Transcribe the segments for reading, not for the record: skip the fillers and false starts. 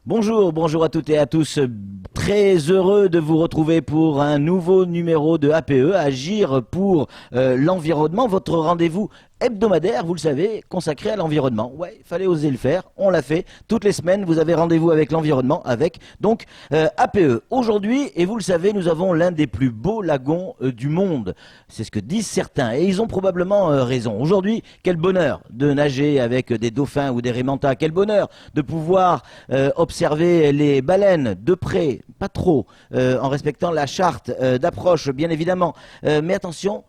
Bonjour, bonjour à toutes et à tous. Très heureux de vous retrouver pour un nouveau numéro de APE, Agir pour l'environnement, votre rendez-vous hebdomadaire, vous le savez, consacré à l'environnement. Ouais, il fallait oser le faire, on l'a fait. Toutes les semaines, vous avez rendez-vous avec l'environnement, avec donc APE. Aujourd'hui, et vous le savez, nous avons l'un des plus beaux lagons du monde. C'est ce que disent certains, et ils ont probablement raison. Aujourd'hui, quel bonheur de nager avec des dauphins ou des raimentas. Quel bonheur de pouvoir observer les baleines de près, pas trop, en respectant la charte d'approche, bien évidemment. Mais attention,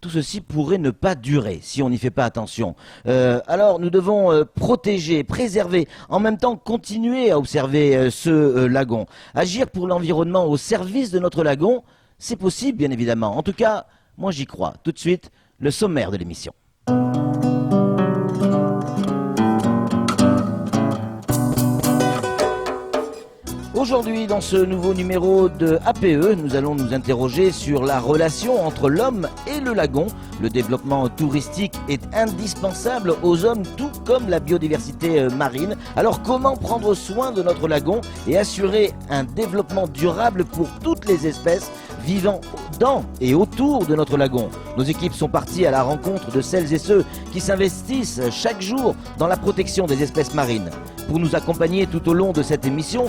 tout ceci pourrait ne pas durer si on n'y fait pas attention. Alors nous devons protéger, préserver, en même temps continuer à observer ce lagon. Agir pour l'environnement au service de notre lagon, c'est possible bien évidemment. En tout cas, moi j'y crois. Tout de suite, le sommaire de l'émission. Aujourd'hui, dans ce nouveau numéro de APE, nous allons nous interroger sur la relation entre l'homme et le lagon. Le développement touristique est indispensable aux hommes, tout comme la biodiversité marine. Alors comment prendre soin de notre lagon et assurer un développement durable pour toutes les espèces vivant dans et autour de notre lagon? Nos équipes sont parties à la rencontre de celles et ceux qui s'investissent chaque jour dans la protection des espèces marines. Pour nous accompagner tout au long de cette émission,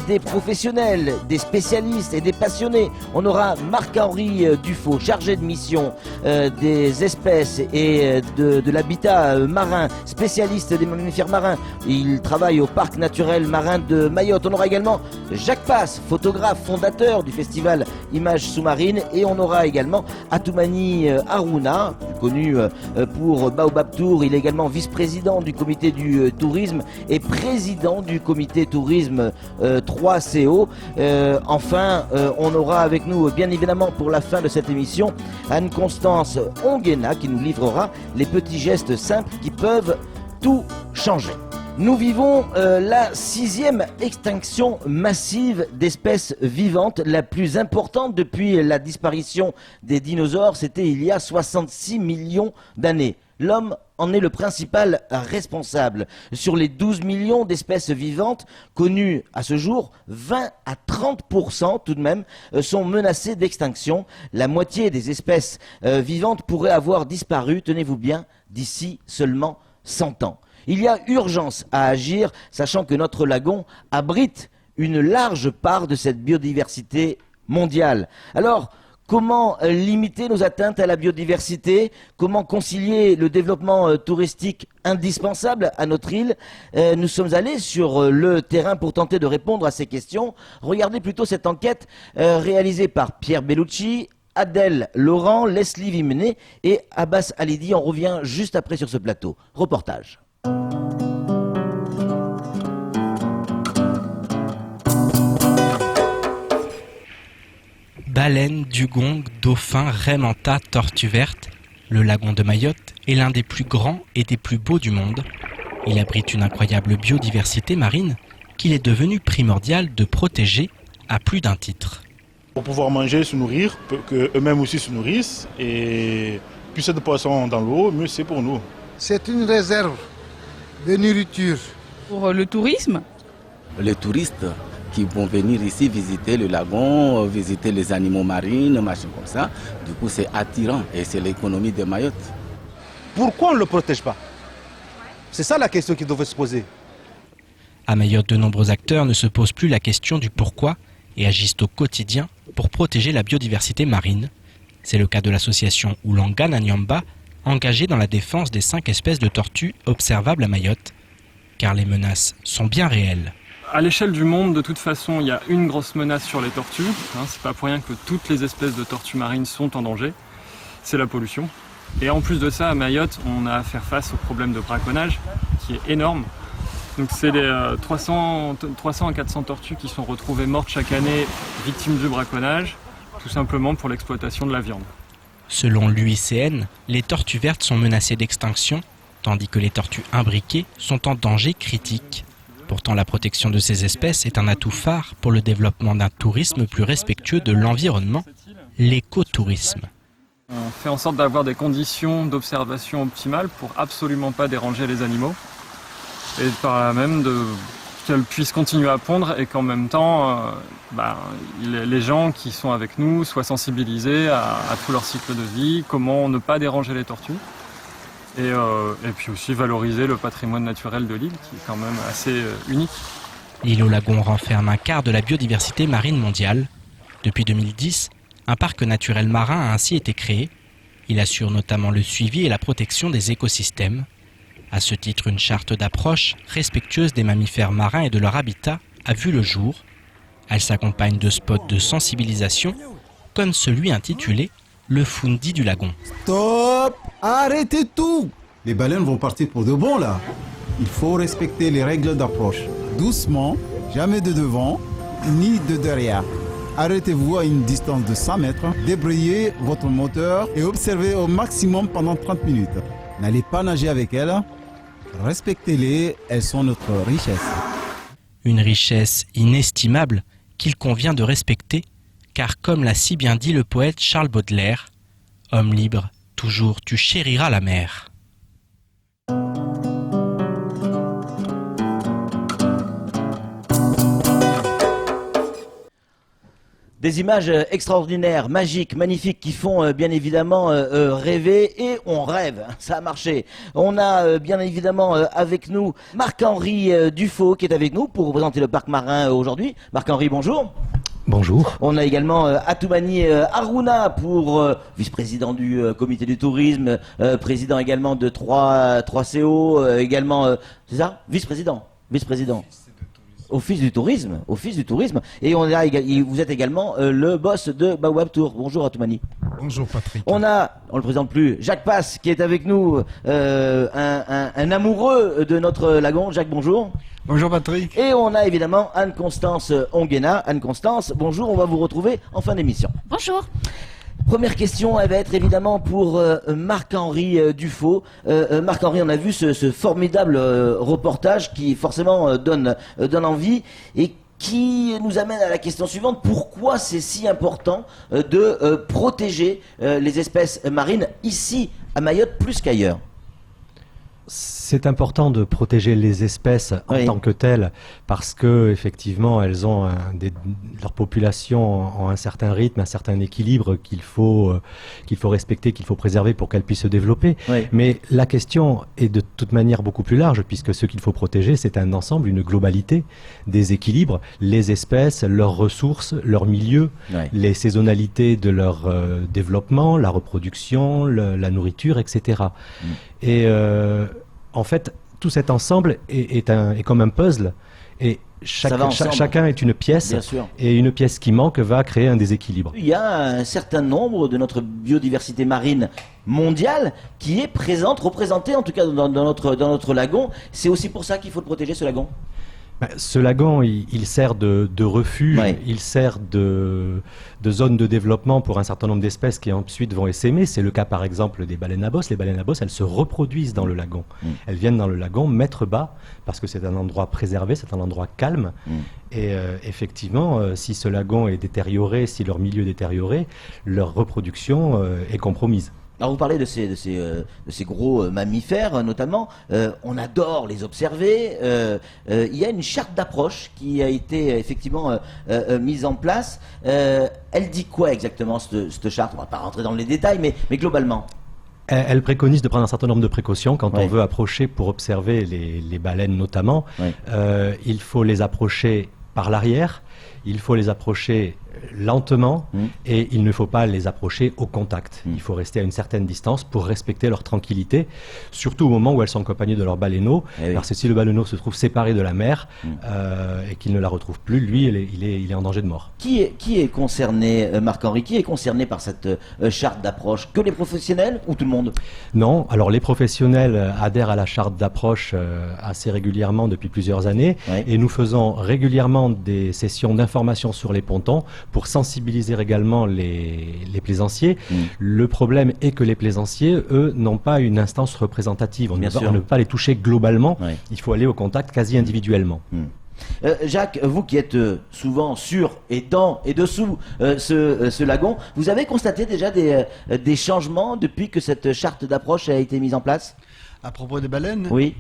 des professionnels, des spécialistes et des passionnés. On aura Marc-Henri Dufaux, chargé de mission des espèces et de l'habitat marin, spécialiste des mammifères marins. Il travaille au parc naturel marin de Mayotte. On aura également Jacques Passe, photographe, fondateur du festival Images sous-marines. Et on aura également Atoumani Harouna, connu pour Baobab Tour. Il est également vice-président du comité du tourisme et président du comité tourisme 3CO. Enfin, on aura avec nous, bien évidemment, pour la fin de cette émission, Anne-Constance Onguena qui nous livrera les petits gestes simples qui peuvent tout changer. Nous vivons la 6e extinction massive d'espèces vivantes, la plus importante depuis la disparition des dinosaures. C'était il y a 66 millions d'années. L'homme en est le principal responsable. Sur les 12 millions d'espèces vivantes connues à ce jour, 20 à 30% tout de même sont menacées d'extinction. La moitié des espèces vivantes pourraient avoir disparu, tenez-vous bien, d'ici seulement 100 ans. Il y a urgence à agir, sachant que notre lagon abrite une large part de cette biodiversité mondiale. Alors, comment limiter nos atteintes à la biodiversité? Comment concilier le développement touristique indispensable à notre île? Nous sommes allés sur le terrain pour tenter de répondre à ces questions. Regardez plutôt cette enquête réalisée par Pierre Bellucci, Adèle Laurent, Leslie Vimenet et Abbas Halidi. On revient juste après sur ce plateau. Reportage. Baleines, dugongs, dauphins, raimentas, tortues vertes, le lagon de Mayotte est l'un des plus grands et des plus beaux du monde. Il abrite une incroyable biodiversité marine qu'il est devenu primordial de protéger à plus d'un titre. Pour pouvoir manger, se nourrir, qu'eux-mêmes aussi se nourrissent, et plus c'est de poissons dans l'eau, mieux c'est pour nous. C'est une réserve de nourriture. Pour le tourisme? Les touristes qui vont venir ici visiter le lagon, visiter les animaux marins, machin comme ça. Du coup, c'est attirant et c'est l'économie de Mayotte. Pourquoi on ne le protège pas? C'est ça la question qui devrait se poser. À Mayotte, de nombreux acteurs ne se posent plus la question du pourquoi et agissent au quotidien pour protéger la biodiversité marine. C'est le cas de l'association Oulangana Nyamba, engagée dans la défense des 5 espèces de tortues observables à Mayotte. Car les menaces sont bien réelles. À l'échelle du monde, de toute façon, il y a une grosse menace sur les tortues. C'est pas pour rien que toutes les espèces de tortues marines sont en danger. C'est la pollution. Et en plus de ça, à Mayotte, on a à faire face au problème de braconnage, qui est énorme. Donc c'est les 300 à 400 tortues qui sont retrouvées mortes chaque année, victimes du braconnage, tout simplement pour l'exploitation de la viande. Selon l'UICN, les tortues vertes sont menacées d'extinction, tandis que les tortues imbriquées sont en danger critique. Pourtant, la protection de ces espèces est un atout phare pour le développement d'un tourisme plus respectueux de l'environnement, l'écotourisme. On fait en sorte d'avoir des conditions d'observation optimales pour absolument pas déranger les animaux et par là même de qu'elle puisse continuer à pondre et qu'en même temps, les gens qui sont avec nous soient sensibilisés à tout leur cycle de vie, comment ne pas déranger les tortues. Et puis aussi valoriser le patrimoine naturel de l'île qui est quand même assez unique. L'île aux lagons renferme un quart de la biodiversité marine mondiale. Depuis 2010, un parc naturel marin a ainsi été créé. Il assure notamment le suivi et la protection des écosystèmes. À ce titre, une charte d'approche respectueuse des mammifères marins et de leur habitat a vu le jour. Elle s'accompagne de spots de sensibilisation, comme celui intitulé « Le Fundi du lagon ». Stop! Arrêtez tout! Les baleines vont partir pour de bon là. Il faut respecter les règles d'approche. Doucement, jamais de devant, ni de derrière. Arrêtez-vous à une distance de 100 mètres, débrayez votre moteur et observez au maximum pendant 30 minutes. N'allez pas nager avec elles, respectez-les, elles sont notre richesse. Une richesse inestimable qu'il convient de respecter, car comme l'a si bien dit le poète Charles Baudelaire, « Homme libre, toujours tu chériras la mer ». Des images extraordinaires, magiques, magnifiques qui font bien évidemment rêver et on rêve, ça a marché. On a bien évidemment avec nous Marc-Henri Dufaux qui est avec nous pour représenter le parc marin aujourd'hui. Marc-Henri, bonjour. Bonjour. On a également Atoumani Harouna pour vice-président du comité du tourisme, président également de 3CO, également, c'est ça? Vice-président. Office du tourisme. Et vous êtes également le boss de Baobab Tour. Bonjour Atoumani. Bonjour Patrick. On le présente plus, Jacques Passe qui est avec nous, un amoureux de notre lagon. Jacques, bonjour. Bonjour Patrick. Et on a évidemment Anne-Constance Onguena. Anne-Constance, bonjour, on va vous retrouver en fin d'émission. Bonjour. Première question, elle va être évidemment pour Marc-Henri Dufaux. Marc-Henri, on a vu ce formidable reportage qui forcément donne envie et qui nous amène à la question suivante. Pourquoi c'est si important de protéger les espèces marines ici à Mayotte plus qu'ailleurs ? C'est important de protéger les espèces en tant que telles parce que effectivement elles ont leur population ont un certain rythme, un certain équilibre qu'il faut respecter, qu'il faut préserver pour qu'elles puissent se développer. Oui. Mais la question est de toute manière beaucoup plus large puisque ce qu'il faut protéger c'est un ensemble, une globalité des équilibres, les espèces, leurs ressources, leur milieu, les saisonnalités de leur développement, la reproduction, la nourriture, etc. Et en fait, tout cet ensemble est comme un puzzle et chacun est une pièce et une pièce qui manque va créer un déséquilibre. Il y a un certain nombre de notre biodiversité marine mondiale qui est représentée en tout cas dans notre lagon. C'est aussi pour ça qu'il faut le protéger, ce lagon. Ce lagon, il sert de refuge, il sert de zone de développement pour un certain nombre d'espèces qui ensuite vont essaimer. C'est le cas par exemple des baleines à bosse. Les baleines à bosse, elles se reproduisent dans le lagon. Elles viennent dans le lagon mettre bas parce que c'est un endroit préservé, c'est un endroit calme. Et effectivement, si ce lagon est détérioré, si leur milieu est détérioré, leur reproduction est compromise. Alors vous parlez de ces gros mammifères notamment, on adore les observer, il y a une charte d'approche qui a été effectivement mise en place. Elle dit quoi exactement cette charte? On ne va pas rentrer dans les détails, mais globalement. Elle préconise de prendre un certain nombre de précautions quand on veut approcher pour observer les baleines notamment. Il faut les approcher par l'arrière, il faut les approcher lentement et il ne faut pas les approcher au contact. Il faut rester à une certaine distance pour respecter leur tranquillité, surtout au moment où elles sont accompagnées de leur baleineau, parce que si le baleineau se trouve séparé de la mer et qu'il ne la retrouve plus, lui, il est en danger de mort. Qui est concerné, Marc-Henri, qui est concerné par cette charte d'approche? Que les professionnels ou tout le monde? Non, alors les professionnels adhèrent à la charte d'approche assez régulièrement depuis plusieurs années et nous faisons régulièrement des sessions d'information sur les pontons pour sensibiliser également les plaisanciers. Le problème est que les plaisanciers, eux, n'ont pas une instance représentative. On ne peut pas les toucher globalement. Il faut aller au contact quasi individuellement. Jacques, vous qui êtes souvent sur et dans et dessous ce lagon, vous avez constaté déjà des changements depuis que cette charte d'approche a été mise en place? À propos des baleines? Oui.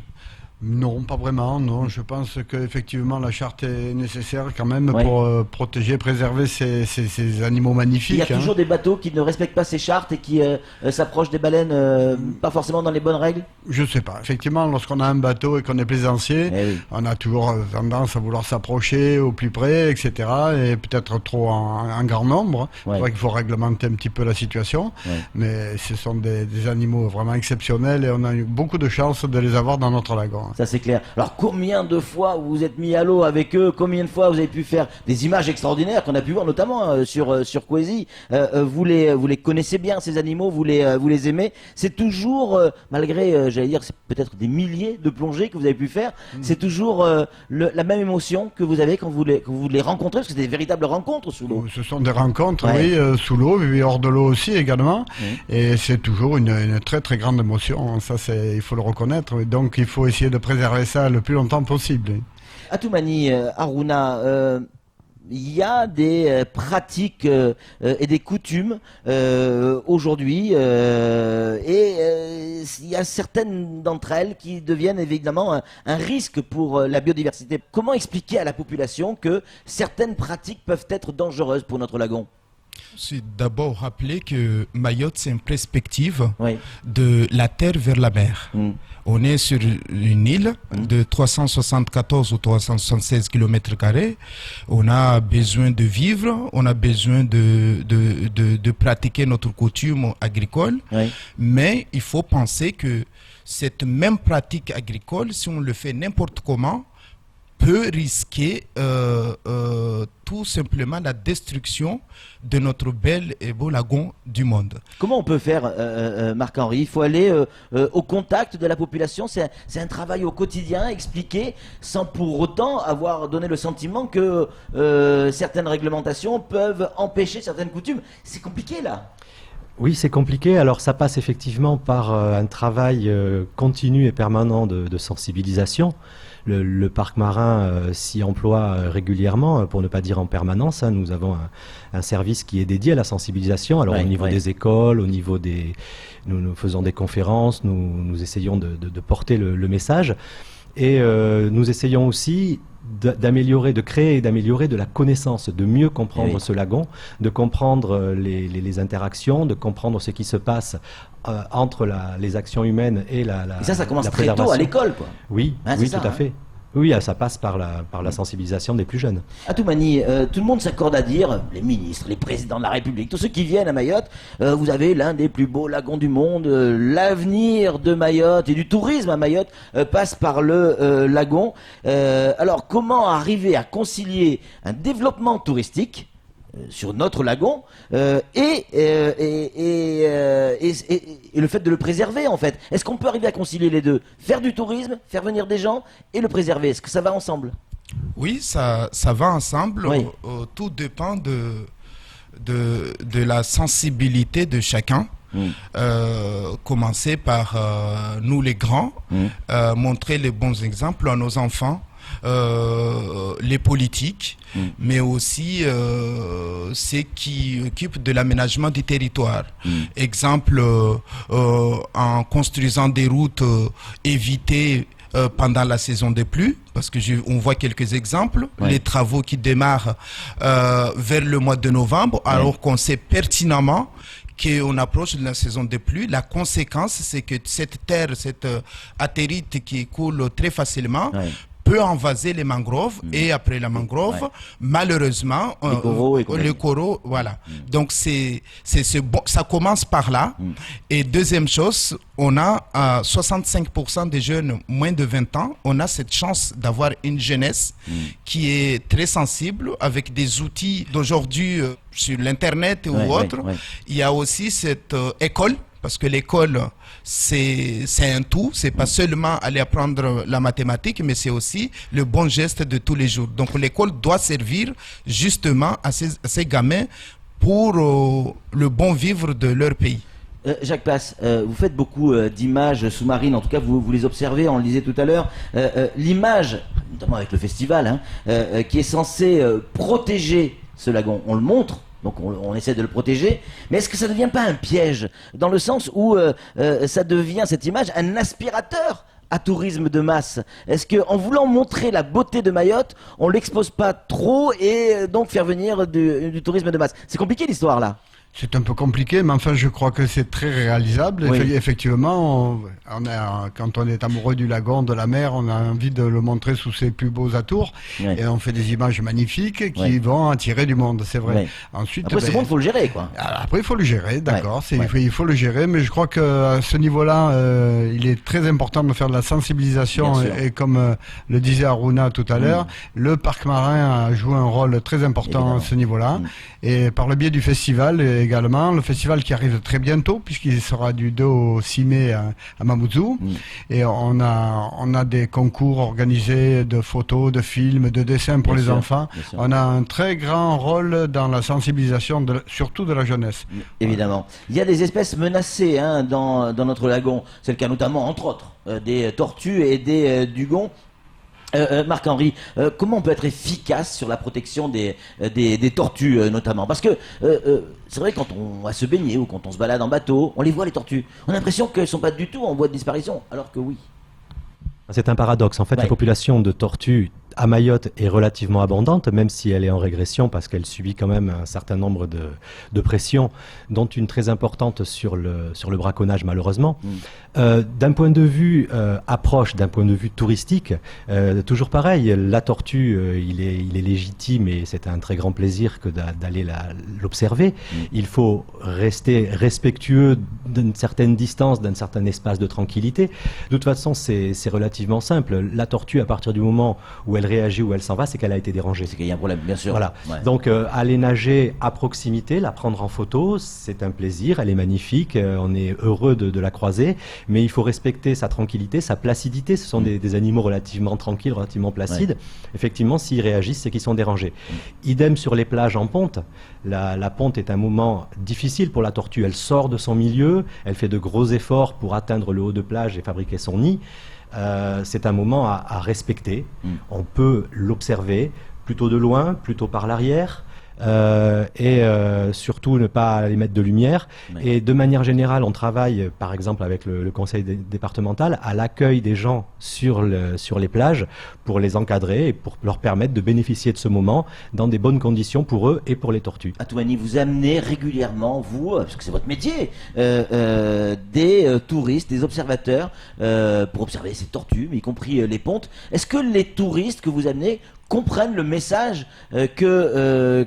Non, pas vraiment. Non, je pense qu'effectivement la charte est nécessaire quand même Ouais. pour protéger, préserver ces animaux magnifiques. Il y a toujours des bateaux qui ne respectent pas ces chartes et qui s'approchent des baleines pas forcément dans les bonnes règles. Je sais pas. Effectivement, lorsqu'on a un bateau et qu'on est plaisancier, Eh oui. on a toujours tendance à vouloir s'approcher au plus près, etc. Et peut-être trop en grand nombre. Ouais. C'est vrai qu'il faut réglementer un petit peu la situation. Ouais. Mais ce sont des animaux vraiment exceptionnels et on a eu beaucoup de chance de les avoir dans notre lagon. Ça c'est clair. Alors combien de fois vous vous êtes mis à l'eau avec eux? Combien de fois vous avez pu faire des images extraordinaires qu'on a pu voir notamment sur Kwezi? Vous les connaissez bien ces animaux, vous les aimez. C'est toujours malgré j'allais dire c'est peut-être des milliers de plongées que vous avez pu faire. C'est toujours la même émotion que vous avez quand vous les rencontrez, parce que c'est des véritables rencontres sous l'eau. Ce sont des rencontres, Ouais. oui, sous l'eau, mais hors de l'eau aussi également. Oui. Et c'est toujours une très très grande émotion. Ça, il faut le reconnaître. Oui. Donc il faut essayer de préserver ça le plus longtemps possible. Atoumani, Aruna, il y a des pratiques et des coutumes aujourd'hui et il y a certaines d'entre elles qui deviennent évidemment un risque pour la biodiversité. Comment expliquer à la population que certaines pratiques peuvent être dangereuses pour notre lagon? C'est d'abord rappeler que Mayotte, c'est une perspective Oui. de la terre vers la mer. On est sur une île de 374 ou 376 km². On a besoin de vivre, on a besoin de pratiquer notre coutume agricole. Oui. Mais il faut penser que cette même pratique agricole, si on le fait n'importe comment, peut risquer tout simplement la destruction de notre bel et beau lagon du monde. Comment on peut faire, Marc-Henri? Il faut aller au contact de la population, c'est un travail au quotidien, expliquer, sans pour autant avoir donné le sentiment que certaines réglementations peuvent empêcher certaines coutumes. C'est compliqué là. Oui, c'est compliqué. Alors ça passe effectivement par un travail continu et permanent de sensibilisation. Le parc marin s'y emploie régulièrement, pour ne pas dire en permanence. Nous avons un service qui est dédié à la sensibilisation. Alors Ouais, au niveau ouais. des écoles, au niveau des... Nous faisons des conférences, nous essayons de porter le message. Et nous essayons aussi d'améliorer, de créer et d'améliorer de la connaissance, de mieux comprendre Oui. ce lagon, de comprendre les interactions, de comprendre ce qui se passe entre les actions humaines et la Et ça commence la très tôt à préservation. l'école, quoi. Oui, Hein, oui, c'est ça, tout à hein. fait. Oui, ça passe par la sensibilisation des plus jeunes. Atoumani, tout le monde s'accorde à dire, les ministres, les présidents de la République, tous ceux qui viennent à Mayotte, vous avez l'un des plus beaux lagons du monde, l'avenir de Mayotte et du tourisme à Mayotte passe par le lagon. Alors comment arriver à concilier un développement touristique sur notre lagon et le fait de le préserver en fait? Est-ce qu'on peut arriver à concilier les deux? Faire du tourisme, faire venir des gens et le préserver, est-ce que ça va ensemble? Oui, ça va ensemble. Oui. Tout dépend de la sensibilité de chacun. Commencer par nous les grands, montrer les bons exemples à nos enfants, les politiques, mais aussi ceux qui occupent de l'aménagement du territoire. Exemple, en construisant des routes, éviter pendant la saison des pluies, parce que on voit quelques exemples, les travaux qui démarrent vers le mois de novembre, alors qu'on sait pertinemment qu'on approche de la saison des pluies. La conséquence, c'est que cette terre, cette attérite qui coule très facilement, peut envaser les mangroves et après la mangrove, malheureusement, les coraux, voilà. Donc c'est bon, ça commence par là. Et deuxième chose, on a 65% des jeunes moins de 20 ans, on a cette chance d'avoir une jeunesse qui est très sensible avec des outils d'aujourd'hui sur l'internet ou autre. Il y a aussi cette école. Parce que l'école, c'est un tout, c'est pas seulement aller apprendre la mathématique, mais c'est aussi le bon geste de tous les jours. Donc l'école doit servir justement à ces gamins pour le bon vivre de leur pays. Jacques Passe, vous faites beaucoup d'images sous-marines, en tout cas vous les observez, on le disait tout à l'heure. L'image, notamment avec le festival, qui est censé protéger ce lagon, on le montre. Donc on essaie de le protéger, mais est-ce que ça ne devient pas un piège, dans le sens où ça devient, cette image, un aspirateur à tourisme de masse? Est-ce qu'en voulant montrer la beauté de Mayotte, on l'expose pas trop et donc faire venir du tourisme de masse? C'est compliqué l'histoire là. C'est un peu compliqué, mais enfin, je crois que c'est très réalisable. Oui. Effectivement, quand on est amoureux du lagon, de la mer, on a envie de le montrer sous ses plus beaux atours. Oui. Et on fait des images magnifiques qui Oui. vont attirer du monde, c'est vrai. Oui. Ensuite, Après, ce monde, il faut le gérer, quoi. Après, il faut le gérer, d'accord. Ouais. Il faut le gérer, mais je crois qu'à ce niveau-là, il est très important de faire de la sensibilisation. Bien sûr. Et comme le disait Aruna tout à l'heure, le parc marin a joué un rôle très important Évidemment. à ce niveau-là. Et par le biais du festival également, le festival qui arrive très bientôt, puisqu'il sera du 2 au 6 mai à Mamoudzou. Et on a des concours organisés de photos, de films, de dessins pour Bien les sûr, enfants. bien sûr. On a un très grand rôle dans la sensibilisation, surtout de la jeunesse. Évidemment. Il y a des espèces menacées dans notre lagon. C'est le cas notamment, entre autres, des tortues et des dugons. Marc-Henri, comment on peut être efficace sur la protection des tortues notamment? Parce que c'est vrai, quand on va se baigner ou quand on se balade en bateau, on les voit les tortues. On a l'impression qu'elles ne sont pas du tout en voie de disparition, alors que oui. C'est un paradoxe. En fait, Ouais. la population de tortues à Mayotte est relativement abondante, même si elle est en régression parce qu'elle subit quand même un certain nombre de pressions, dont une très importante sur le braconnage malheureusement. D'un point de vue approche, d'un point de vue touristique, toujours pareil, la tortue, il est légitime et c'est un très grand plaisir que d'aller l'observer. Il faut rester respectueux d'une certaine distance, d'un certain espace de tranquillité. De toute façon, c'est relativement simple. La tortue, à partir du moment où elle réagit, où elle s'en va, c'est qu'elle a été dérangée. C'est qu'il y a un problème, bien sûr. Voilà. Ouais. Donc, aller nager à proximité, la prendre en photo, c'est un plaisir, elle est magnifique, on est heureux de la croiser, mais il faut respecter sa tranquillité, sa placidité. Ce sont des animaux relativement tranquilles, relativement placides. Effectivement, s'ils réagissent, c'est qu'ils sont dérangés. Idem sur les plages en ponte. La ponte est un moment difficile pour la tortue. Elle sort de son milieu, elle fait de gros efforts pour atteindre le haut de plage et fabriquer son nid. C'est un moment à respecter. On peut l'observer plutôt de loin, plutôt par l'arrière. Et surtout ne pas les mettre de lumière. Et de manière générale, on travaille par exemple avec le conseil départemental à l'accueil des gens sur les plages pour les encadrer et pour leur permettre de bénéficier de ce moment dans des bonnes conditions pour eux et pour les tortues. Atoumani, vous amenez régulièrement, vous, parce que c'est votre métier, des touristes, des observateurs pour observer ces tortues, y compris les pontes. Est-ce que les touristes que vous amenez comprennent le message que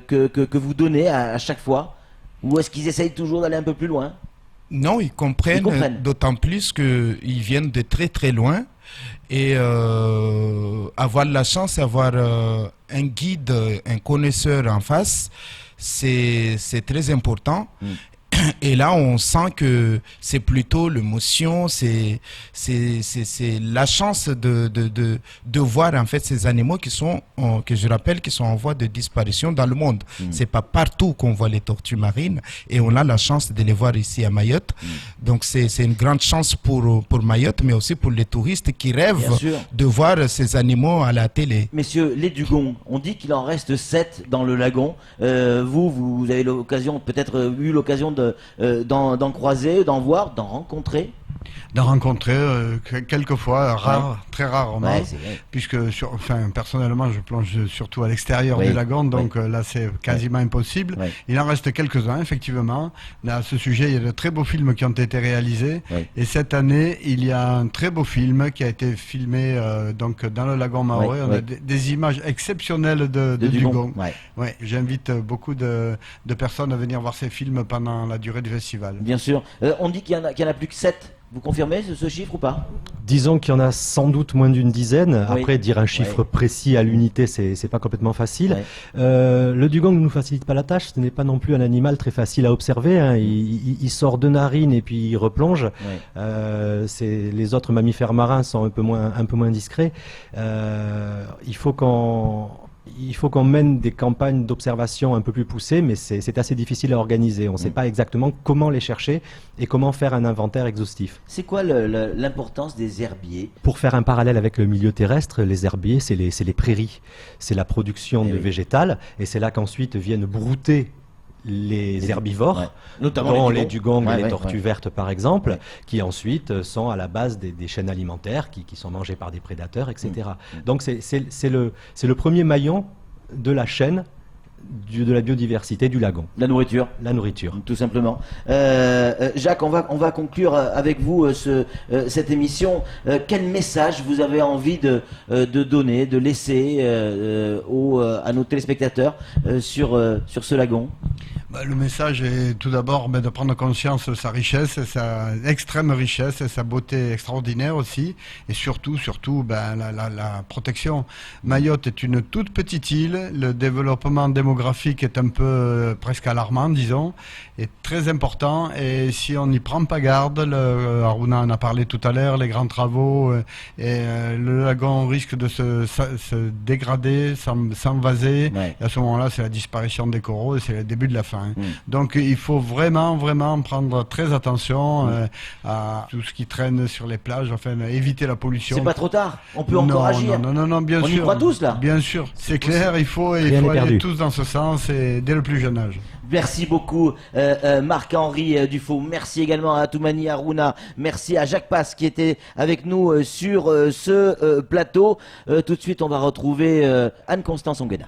vous donnez à chaque fois? Ou est-ce qu'ils essayent toujours d'aller un peu plus loin? Non, ils comprennent. D'autant plus qu'ils viennent de très très loin. Et avoir la chance d'avoir un guide, un connaisseur en face, c'est très important. Et là, on sent que c'est plutôt l'émotion, c'est la chance de voir en fait ces animaux qui sont, que je rappelle, qui sont en voie de disparition dans le monde. C'est pas partout qu'on voit les tortues marines et on a la chance de les voir ici à Mayotte. Donc c'est une grande chance pour Mayotte, mais aussi pour les touristes qui rêvent de voir ces animaux à la télé. Messieurs, les dugons, on dit qu'il en reste 7 dans le lagon. Vous avez l'occasion, peut-être eu l'occasion d'en croiser, d'en voir, d'en rencontrer? D'en rencontrer quelques fois, très rarement, Ouais, puisque personnellement je plonge surtout à l'extérieur du lagon, donc là c'est quasiment impossible. Il en reste quelques-uns effectivement. Là, à ce sujet, il y a de très beaux films qui ont été réalisés, et cette année il y a un très beau film qui a été filmé donc dans le lagon Mahorais. On a des images exceptionnelles de dugong. J'invite beaucoup de personnes à venir voir ces films pendant la durée du festival. Bien sûr. On dit qu'il y en a plus que 7. Vous confirmez ce chiffre ou pas? Disons qu'il y en a sans doute moins d'une dizaine. Après, dire un chiffre précis à l'unité, c'est pas complètement facile. Le dugong ne nous facilite pas la tâche. Ce n'est pas non plus un animal très facile à observer. Hein. Il sort de narine et puis il replonge. Les autres mammifères marins sont un peu moins discrets. Il faut qu'on mène des campagnes d'observation un peu plus poussées, mais c'est assez difficile à organiser. On ne sait pas exactement comment les chercher et comment faire un inventaire exhaustif. C'est quoi l'importance des herbiers? Pour faire un parallèle avec le milieu terrestre, les herbiers, c'est les prairies. C'est la production de végétales, et c'est là qu'ensuite viennent brouter les herbivores, notamment les dugongs et les tortues vertes par exemple, qui ensuite sont à la base des chaînes alimentaires qui sont mangées par des prédateurs, etc. Donc c'est le premier maillon de la chaîne de la biodiversité du lagon. La nourriture. Tout simplement. Jacques, on va conclure avec vous cette émission. Quel message vous avez envie de donner, de laisser à nos téléspectateurs sur ce lagon? Le message est tout d'abord de prendre conscience de sa richesse, sa extrême richesse, et sa beauté extraordinaire aussi, et surtout la protection. Mayotte est une toute petite île, le développement démographique est un peu presque alarmant, disons, est très important, et si on n'y prend pas garde, Aruna en a parlé tout à l'heure, les grands travaux, et le lagon risque de se dégrader, s'envaser, et à ce moment-là c'est la disparition des coraux et c'est le début de la fin. Donc il faut vraiment prendre très attention à tout ce qui traîne sur les plages, éviter la pollution. C'est pas trop tard, on peut encore agir. Non, bien sûr. On y croit tous là. Bien sûr, c'est clair, il faut aller tous dans ce sens et dès le plus jeune âge. Merci beaucoup Marc-Henri Dufaux, merci également à Toumani Aruna, merci à Jacques Passe qui était avec nous sur ce plateau. Tout de suite on va retrouver Anne-Constance Onguena.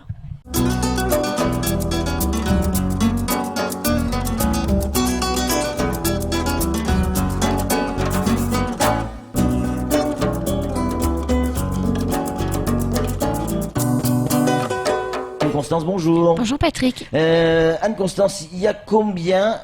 Anne-Constance, bonjour. Bonjour Patrick. Anne-Constance, il y a combien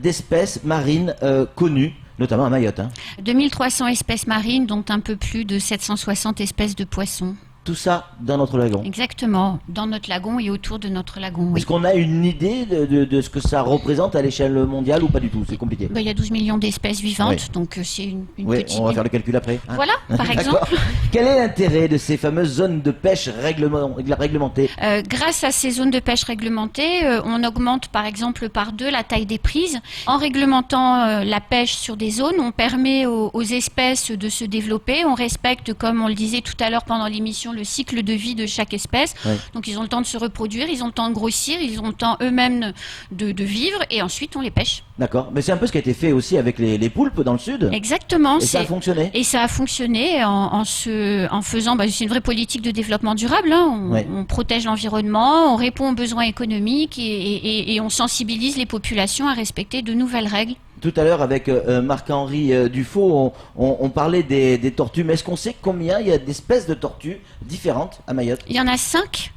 d'espèces marines connues, notamment à Mayotte 2300 espèces marines, dont un peu plus de 760 espèces de poissons. Tout ça dans notre lagon. Exactement, dans notre lagon et autour de notre lagon. Oui. Est-ce qu'on a une idée de ce que ça représente à l'échelle mondiale ou pas du tout? C'est compliqué. Il y a 12 millions d'espèces vivantes, donc c'est une petite... On va faire le calcul après. Voilà, par exemple. Quel est l'intérêt de ces fameuses zones de pêche réglementées? Grâce à ces zones de pêche réglementées, on augmente par exemple par 2 la taille des prises. En réglementant la pêche sur des zones, on permet aux espèces de se développer. On respecte, comme on le disait tout à l'heure pendant l'émission, le cycle de vie de chaque espèce. Donc ils ont le temps de se reproduire, ils ont le temps de grossir, ils ont le temps eux-mêmes de vivre, et ensuite on les pêche. D'accord, mais c'est un peu ce qui a été fait aussi avec les poulpes dans le sud. Exactement. Et ça a fonctionné. Et ça a fonctionné en faisant, c'est une vraie politique de développement durable. On protège l'environnement, on répond aux besoins économiques et on sensibilise les populations à respecter de nouvelles règles. Tout à l'heure, avec Marc-Henri Dufaux, on parlait des tortues, mais est-ce qu'on sait combien il y a d'espèces de tortues différentes à Mayotte? Il y en a 5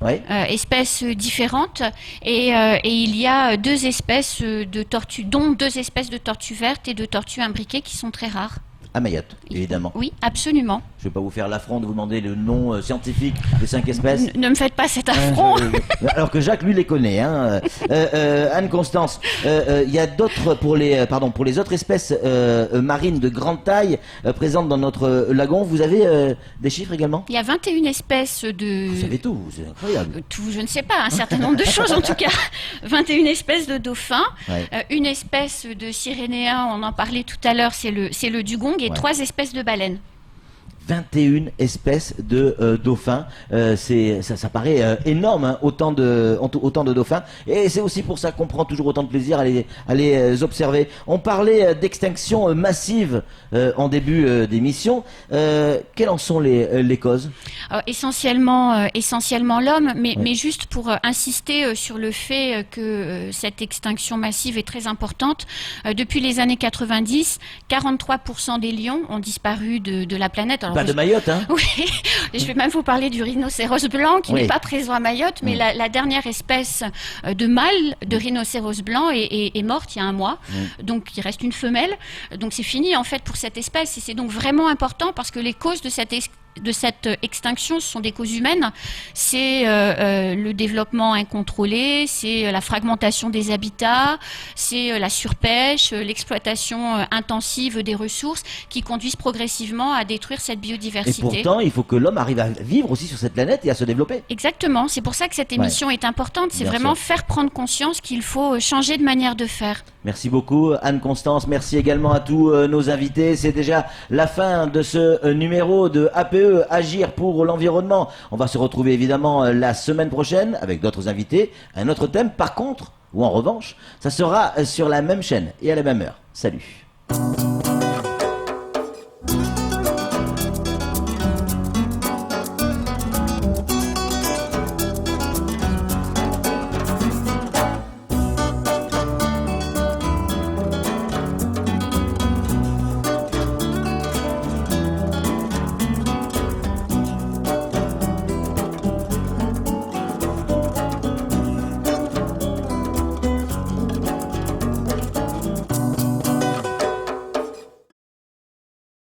espèces différentes, et il y a 2 espèces de tortues, dont 2 espèces de tortues vertes et de tortues imbriquées qui sont très rares. À Mayotte, évidemment. Oui, absolument. Je ne vais pas vous faire l'affront de vous demander le nom scientifique des 5 espèces. Ne me faites pas cet affront. Alors que Jacques, lui, les connaît. Anne-Constance, il y a d'autres, pour les autres espèces marines de grande taille présentes dans notre lagon, vous avez des chiffres également? Il y a 21 espèces de... Vous savez tout, c'est incroyable. Tout, je ne sais pas, un certain nombre de choses en tout cas. 21 espèces de dauphins, une espèce de sirénéen, on en parlait tout à l'heure, c'est le dugong, et 3 espèces de baleines. 21 espèces de dauphins, ça paraît énorme, autant de dauphins, et c'est aussi pour ça qu'on prend toujours autant de plaisir à les observer. On parlait d'extinction massive en début d'émission. Quelles en sont les causes? Essentiellement l'homme, mais juste pour insister sur le fait que cette extinction massive est très importante. Depuis les années 90, 43% des lions ont disparu de la planète. Alors, pas de Mayotte, hein? Oui, je vais même vous parler du rhinocéros blanc qui n'est pas présent à Mayotte, mais la dernière espèce de mâle de rhinocéros blanc est morte il y a un mois, donc il reste une femelle, donc c'est fini en fait pour cette espèce, et c'est donc vraiment important parce que les causes de cette extinction, ce sont des causes humaines. C'est le développement incontrôlé, c'est la fragmentation des habitats, c'est la surpêche, l'exploitation intensive des ressources qui conduisent progressivement à détruire cette biodiversité. Et pourtant, il faut que l'homme arrive à vivre aussi sur cette planète et à se développer. Exactement, c'est pour ça que cette émission est importante, c'est vraiment faire prendre conscience qu'il faut changer de manière de faire. Merci beaucoup Anne-Constance, merci également à tous nos invités. C'est déjà la fin de ce numéro de APE, Agir pour l'environnement. On va se retrouver évidemment la semaine prochaine avec d'autres invités, un autre thème. Par contre, ou en revanche, ça sera sur la même chaîne et à la même heure. Salut.